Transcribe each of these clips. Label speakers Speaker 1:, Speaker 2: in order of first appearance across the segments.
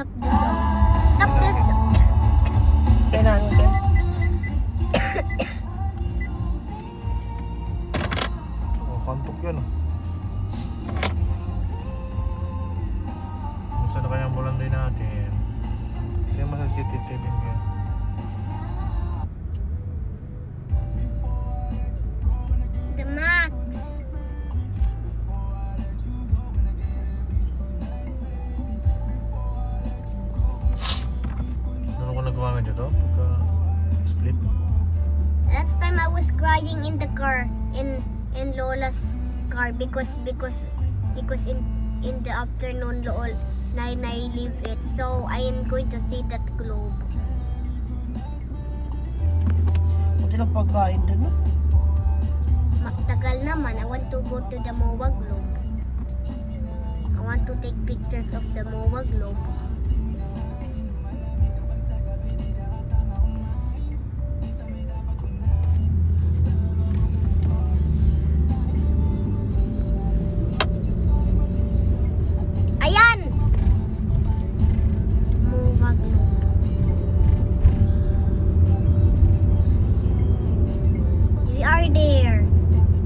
Speaker 1: Stop this. Stop this.
Speaker 2: Kailangan ko.
Speaker 3: Oh, kantok yun oh. Gusto na kayang bulanday natin. Kaya mas CCTV nga.
Speaker 1: The max.
Speaker 3: Ano ko nagawa nga dito? Pagka split.
Speaker 1: Last time I was crying in the car in Lola's car because in the afternoon Lol I leave it, so I am going to see that globe.
Speaker 2: Pwede lang pagkain dun, no?
Speaker 1: Matagal naman. I want to go to the MOA globe. I want to take pictures of the MOA globe. Ayan! MOA globe. We are there.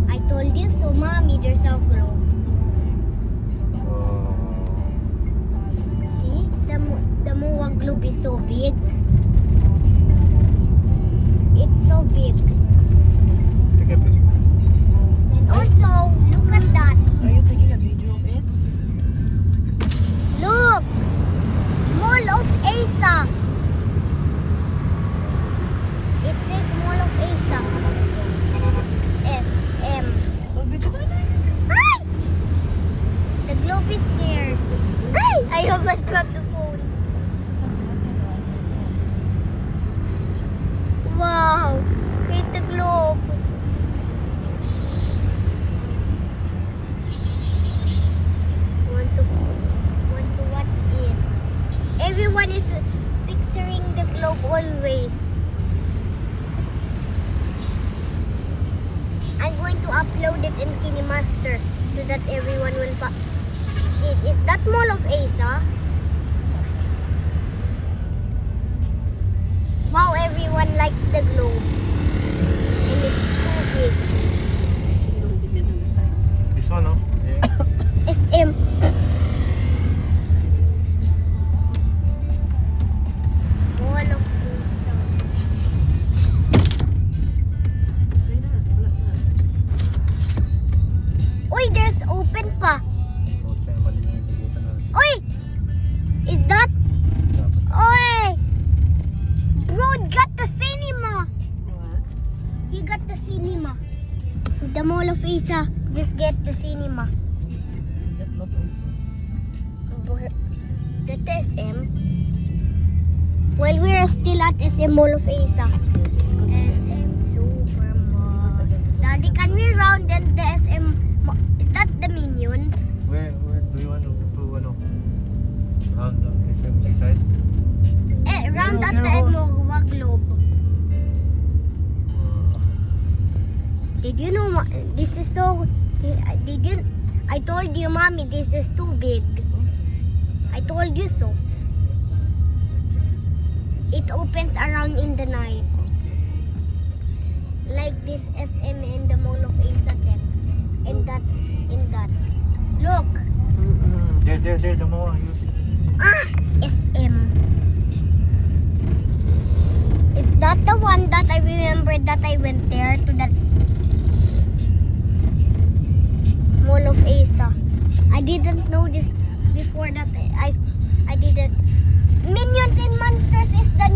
Speaker 1: I told you so, Mommy. There's a globe.
Speaker 3: Oh.
Speaker 1: See? The MOA globe is so big. It's so big.
Speaker 3: Sige, please.
Speaker 1: And also, look at that.
Speaker 2: Are you taking a video of it?
Speaker 1: Look! Mall of Asa. It says Mall of Asa. SM.
Speaker 2: Oh, video ba na?
Speaker 1: Hi! The globe is there. Hi! I almost dropped the phone. Wow! Read the globe. Want to watch it. Everyone is picturing the globe always. I'm going to upload it in KineMaster so that everyone will Is that Mall of Asa? Wow, everyone likes the globe. And it's too big.
Speaker 3: This one oh. Yeah.
Speaker 1: SM. Mall of Asa. Uy, there's open pa.
Speaker 3: Oh, siya, mali yung ikutan natin.
Speaker 1: Uy! Is that? Uy! Bro got the cinema.
Speaker 2: What?
Speaker 1: He got the cinema. The Mall of Asa just get the cinema.
Speaker 2: That was also.
Speaker 1: The SM. While we're still at SM Mall of Asa. SM Supermall. Daddy, can we round then the SM? Is that the Minions?
Speaker 3: Where do you want to ano? Around the SMC side?
Speaker 1: Round at the
Speaker 2: Here,
Speaker 1: MOA globe. Did you know this is so? Did you? I told you, Mommy, this is too big. I told you so. It opens around in the night, like this SM in the Mall of Asa text. In that. Look.
Speaker 3: There, the more.
Speaker 1: SM. Is that the one that I remember that I went there to that Mall of Asa? I didn't know this before that I didn't. Minions and Monsters is the